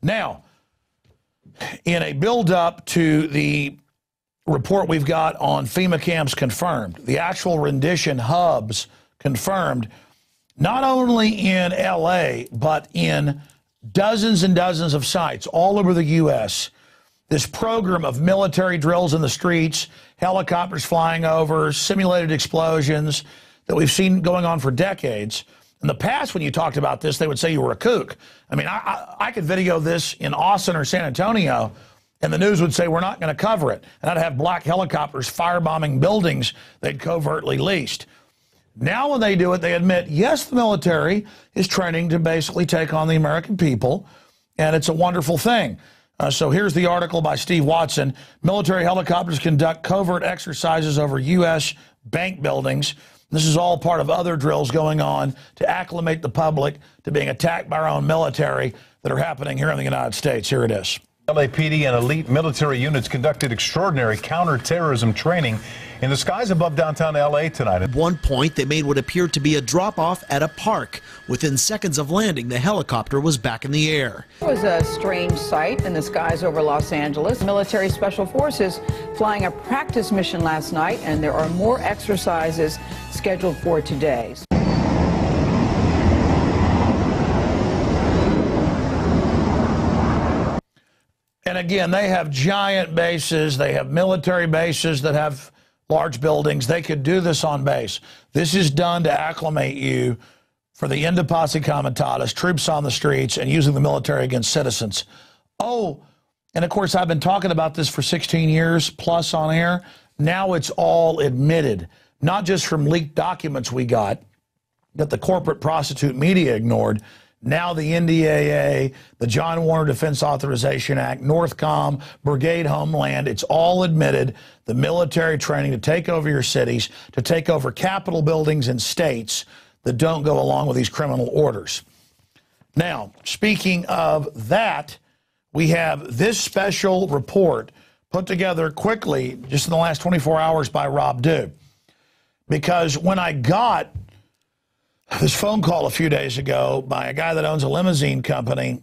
Now, in a build-up to the report we've got on FEMA camps confirmed, the actual rendition hubs confirmed, not only in L.A., but in dozens and dozens of sites all over the U.S., this program of military drills in the streets, helicopters flying over, simulated explosions that we've seen going on for decades. In the past, when you talked about this, they would say you were a kook. I mean, I could video this in Austin or San Antonio, and the news would say we're not going to cover it. And I'd have black helicopters firebombing buildings they'd covertly leased. Now when they do it, they admit, yes, the military is training to basically take on the American people, and it's a wonderful thing. So here's the article by Steve Watson. Military helicopters conduct covert exercises over U.S. bank buildings. This is all part of other drills going on to acclimate the public to being attacked by our own military that are happening here in the United States. Here it is. LAPD and elite military units conducted extraordinary counterterrorism training in the skies above downtown LA tonight. At one point, they made what appeared to be a drop-off at a park. Within seconds of landing, the helicopter was back in the air. It was a strange sight in the skies over Los Angeles. Military Special Forces flying a practice mission last night, and there are more exercises scheduled for today. And again, they have giant bases. They have military bases that have large buildings. They could do this on base. This is done to acclimate you for the end of posse comitatus, troops on the streets, and using the military against citizens. Oh, and of course, I've been talking about this for 16 years plus on air. Now it's all admitted, not just from leaked documents we got that the corporate prostitute media ignored. Now the NDAA, the John Warner Defense Authorization Act, Northcom, Brigade Homeland, it's all admitted. The military training to take over your cities, to take over Capitol buildings and states that don't go along with these criminal orders. Now, speaking of that, we have this special report put together quickly just in the last 24 hours by Rob Dew. Because when I got this phone call a few days ago by a guy that owns a limousine company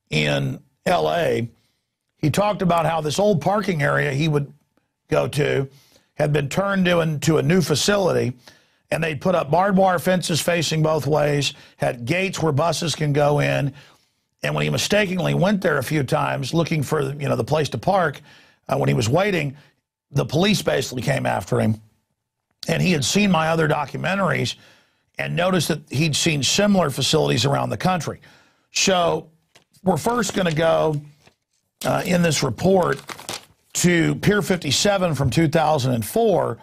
in L.A., he talked about how this old parking area he would go to had been turned into a new facility, and they put up barbed wire fences facing both ways, had gates where buses can go in. And when he mistakenly went there a few times looking for, the place to park, when he was waiting, the police basically came after him. And he had seen my other documentaries and noticed that he'd seen similar facilities around the country. So we're first going to go in this report to Pier 57 from 2004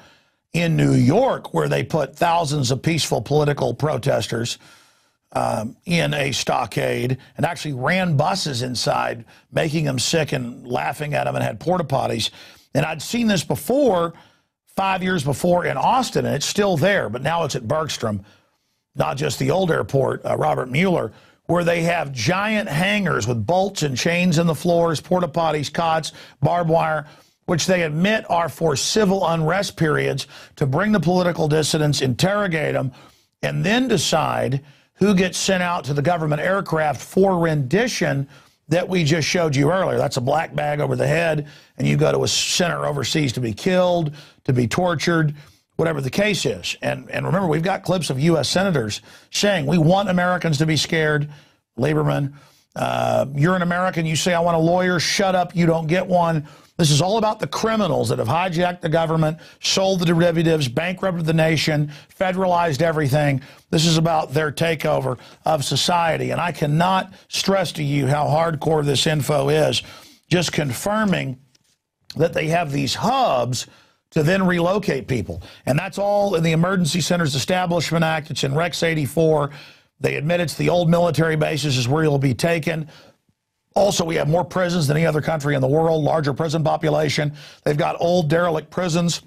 in New York, where they put thousands of peaceful political protesters in a stockade and actually ran buses inside, making them sick and laughing at them, and had porta potties. And I'd seen this before, 5 years before in Austin, and it's still there, but now it's at Bergstrom, not just the old airport, Robert Mueller, where they have giant hangars with bolts and chains in the floors, porta potties, cots, barbed wire, which they admit are for civil unrest periods to bring the political dissidents, interrogate them, and then decide who gets sent out to the government aircraft for rendition that we just showed you earlier. That's a black bag over the head, and you go to a center overseas to be killed, to be tortured, whatever the case is. And remember, we've got clips of U.S. senators saying, we want Americans to be scared. Lieberman, you're an American, you say, I want a lawyer, shut up, you don't get one. This is all about the criminals that have hijacked the government, sold the derivatives, bankrupted the nation, federalized everything. This is about their takeover of society. And I cannot stress to you how hardcore this info is, just confirming that they have these hubs to then relocate people. And that's all in the Emergency Centers Establishment Act. It's in Rex 84. They admit it's the old military bases is where you'll be taken. Also, we have more prisons than any other country in the world, larger prison population. They've got old derelict prisons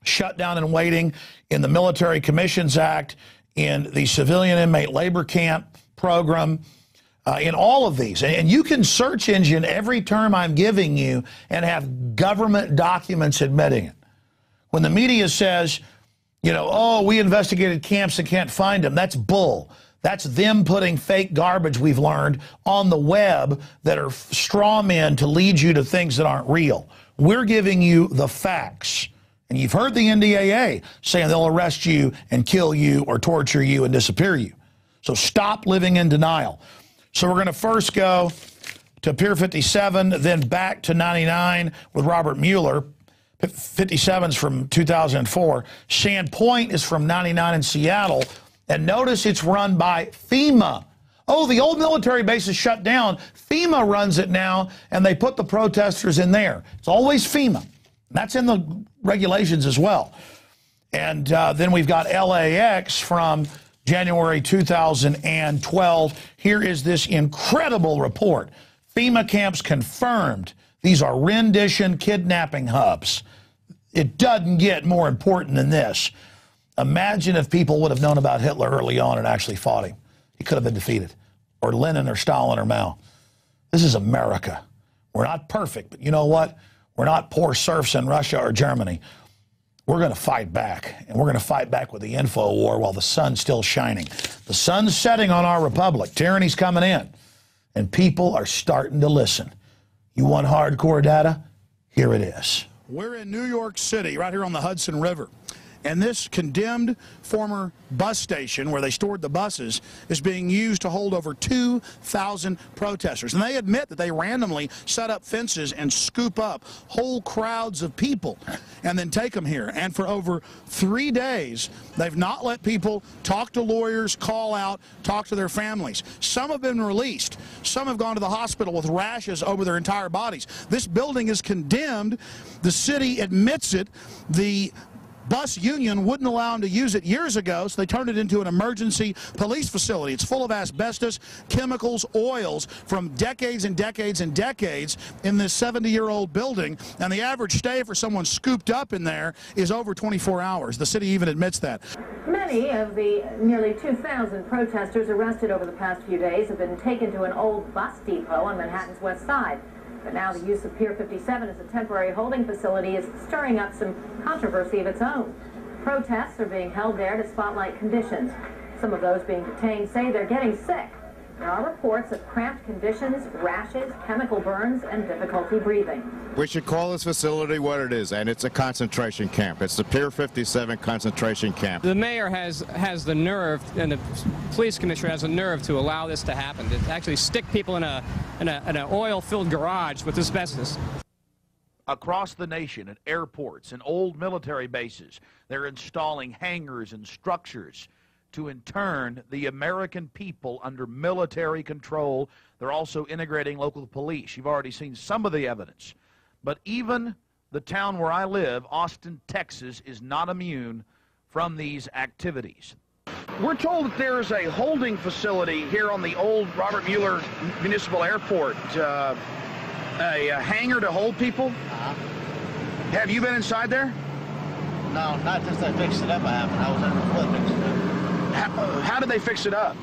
shut down and waiting in the Military Commissions Act, in the Civilian Inmate Labor Camp program, in all of these. And you can search engine every term I'm giving you and have government documents admitting it. When the media says, oh, we investigated camps and can't find them, that's bull. That's them putting fake garbage, we've learned, on the web that are straw men to lead you to things that aren't real. We're giving you the facts. And you've heard the NDAA saying they'll arrest you and kill you or torture you and disappear you. So stop living in denial. So we're going to first go to Pier 57, then back to 99 with Robert Mueller. 57's from 2004. Sandpoint is from 99 in Seattle. And notice it's run by FEMA. Oh, the old military base is shut down. FEMA runs it now, and they put the protesters in there. It's always FEMA. That's in the regulations as well. And then we've got LAX from January 2012. Here is this incredible report. FEMA camps confirmed these are rendition kidnapping hubs. It doesn't get more important than this. Imagine if people would have known about Hitler early on and actually fought him. He could have been defeated. Or Lenin or Stalin or Mao. This is America. We're not perfect, but you know what? We're not poor serfs in Russia or Germany. We're going to fight back, and we're going to fight back with the info war while the sun's still shining. The sun's setting on our republic. Tyranny's coming in, and people are starting to listen. You want hardcore data? Here it is. We're in New York City, right here on the Hudson River. And this condemned former bus station where they stored the buses is being used to hold over 2,000 protesters. And they admit that they randomly set up fences and scoop up whole crowds of people and then take them here. And for over 3 days, they've not let people talk to lawyers, call out, talk to their families. Some have been released. Some have gone to the hospital with rashes over their entire bodies. This building is condemned. The city admits it. The bus union wouldn't allow them to use it years ago, so they turned it into an emergency police facility. It's full of asbestos, chemicals, oils from decades and decades and decades in this 70-year-old building, and the average stay for someone scooped up in there is over 24 hours. The city even admits that. Many of the nearly 2,000 protesters arrested over the past few days have been taken to an old bus depot on Manhattan's west side. But now the use of Pier 57 as a temporary holding facility is stirring up some controversy of its own. Protests are being held there to spotlight conditions. Some of those being detained say they're getting sick. There are reports of cramped conditions, rashes, chemical burns, and difficulty breathing. We should call this facility what it is, and it's a concentration camp. It's the Pier 57 concentration camp. The mayor has the nerve, and the police commissioner has the nerve to allow this to happen, to actually stick people in an oil-filled garage with asbestos. Across the nation, at airports and old military bases, they're installing hangars and structures to intern the American people under military control. They're also integrating local police. You've already seen some of the evidence. But even the town where I live, Austin, Texas, is not immune from these activities. We're told that there's a holding facility here on the old Robert Mueller Municipal Airport, a hangar to hold people. Have you been inside there? No, not since they fixed it up. I haven't. I was in before they fixed it up. How did they fix it up?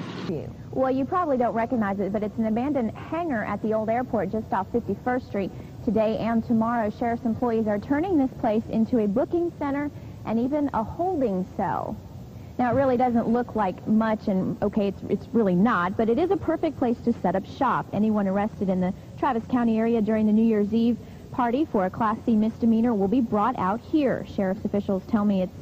Well, you probably don't recognize it, but it's an abandoned hangar at the old airport just off 51st Street. Today and tomorrow, sheriff's employees are turning this place into a booking center and even a holding cell. Now, it really doesn't look like much, and okay, it's really not, but it is a perfect place to set up shop. Anyone arrested in the Travis County area during the New Year's Eve party for a Class C misdemeanor will be brought out here. Sheriff's officials tell me it's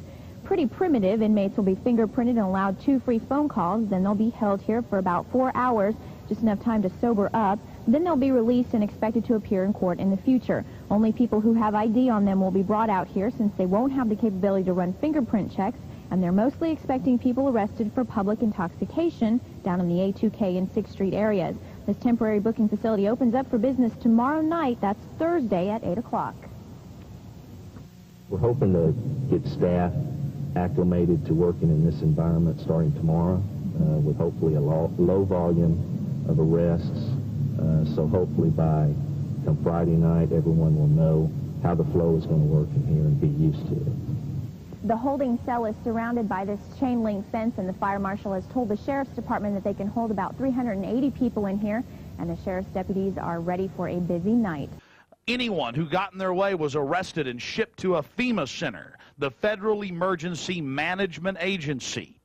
pretty primitive. Inmates will be fingerprinted and allowed 2 free phone calls. Then they'll be held here for about 4 hours, just enough time to sober up. Then they'll be released and expected to appear in court in the future. Only people who have ID on them will be brought out here since they won't have the capability to run fingerprint checks, and they're mostly expecting people arrested for public intoxication down in the A2K and 6th Street areas. This temporary booking facility opens up for business tomorrow night. That's Thursday at 8 o'clock. We're hoping to get staff acclimated to working in this environment starting tomorrow with hopefully a low volume of arrests. So hopefully by come Friday night, everyone will know how the flow is going to work in here and be used to it. The holding cell is surrounded by this chain link fence, and the fire marshal has told the sheriff's department that they can hold about 380 people in here, and the sheriff's deputies are ready for a busy night. Anyone who got in their way was arrested and shipped to a FEMA center, the Federal Emergency Management Agency.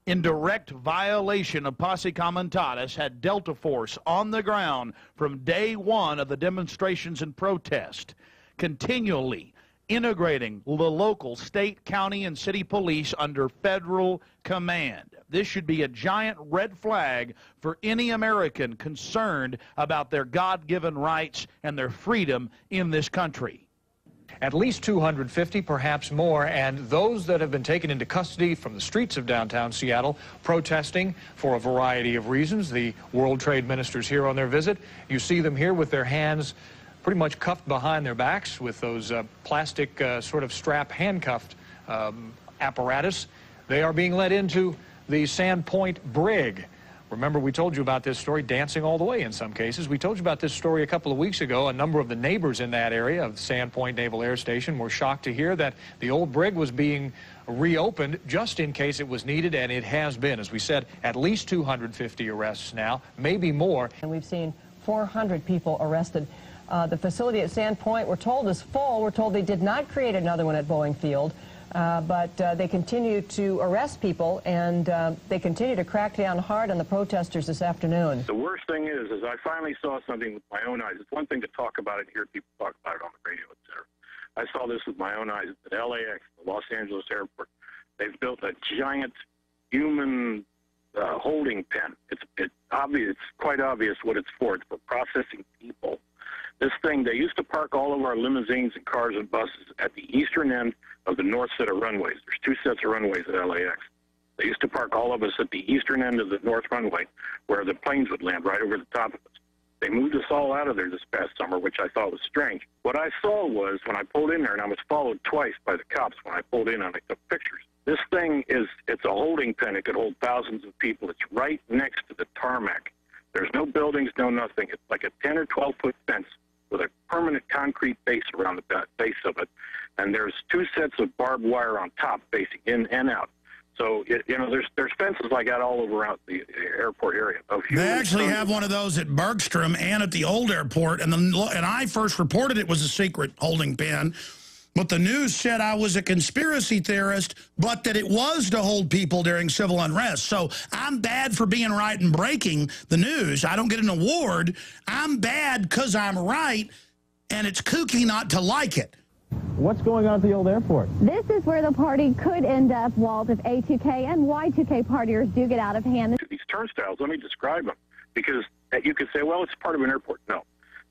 in direct violation of posse comitatus, had Delta Force on the ground from day one of the demonstrations and protest, continually integrating the local, state, county, and city police under federal command. This should be a giant red flag for any American concerned about their God-given rights and their freedom in this country. At least 250, perhaps more, and those that have been taken into custody from the streets of downtown Seattle protesting for a variety of reasons. The World Trade Ministers here on their visit. You see them here with their hands pretty much cuffed behind their backs with those plastic sort of strap handcuffed apparatus. They are being led into the Sandpoint Brig. Remember, we told you about this story, dancing all the way in some cases. We told you about this story a couple of weeks ago. A number of the neighbors in that area of Sandpoint Naval Air Station were shocked to hear that the old brig was being reopened just in case it was needed, and it has been. As we said, at least 250 arrests now, maybe more. And we've seen 400 people arrested. The facility at Sandpoint, we're told, is full. We're told they did not create another one at Boeing Field. But they continue to arrest people, and they continue to crack down hard on the protesters this afternoon. The worst thing is I finally saw something with my own eyes. It's one thing to talk about it and hear people talk about it on the radio, etc. I saw this with my own eyes at LAX, the Los Angeles airport. They've built a giant human holding pen. It's obvious. It's quite obvious what it's for. It's for processing people. This thing, they used to park all of our limousines and cars and buses at the eastern end of the north set of runways. There's two sets of runways at LAX. They used to park all of us at the eastern end of the north runway where the planes would land right over the top of us. They moved us all out of there this past summer, which I thought was strange. What I saw was when I pulled in there, and I was followed twice by the cops when I pulled in and I took pictures. This thing it's a holding pen. It could hold thousands of people. It's right next to the tarmac. There's no buildings, no nothing. It's like a 10 or 12-foot fence with a permanent concrete base around the base of it. And there's two sets of barbed wire on top facing in and out. So, there's fences like that all over around the airport area. They actually have one of those at Bergstrom and at the old airport. And I first reported it was a secret holding pen. But the news said I was a conspiracy theorist, but that it was to hold people during civil unrest. So I'm bad for being right and breaking the news. I don't get an award. I'm bad because I'm right, and it's kooky not to like it. What's going on at the old airport? This is where the party could end up, Walt, if A2K and Y2K partiers do get out of hand. These turnstiles, let me describe them, because you could say, well, it's part of an airport. No.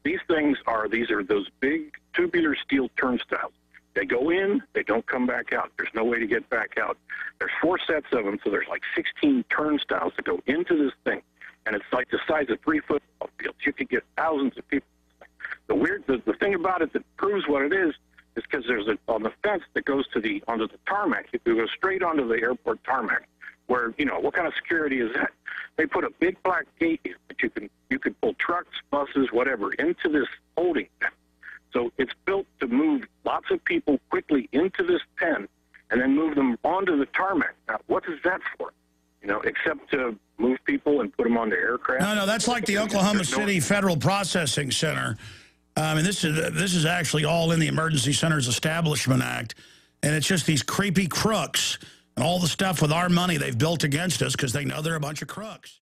These are those big tubular steel turnstiles. They go in, they don't come back out. There's no way to get back out. There's 4 sets of them, so there's like 16 turnstiles that go into this thing. And it's like the size of 3 football fields. You could get thousands of people. The thing about it that proves what it is because there's on the fence that goes onto the tarmac. You go straight onto the airport tarmac, where, what kind of security is that? They put a big black gate that you can pull trucks, buses, whatever, into this holding pen. So it's built to move lots of people quickly into this pen and then move them onto the tarmac. Now, what is that for? Except to move people and put them on the aircraft? No, that's like the Oklahoma City Federal Processing Center. This is actually all in the Emergency Centers Establishment Act, and it's just these creepy crooks and all the stuff with our money they've built against us because they know they're a bunch of crooks.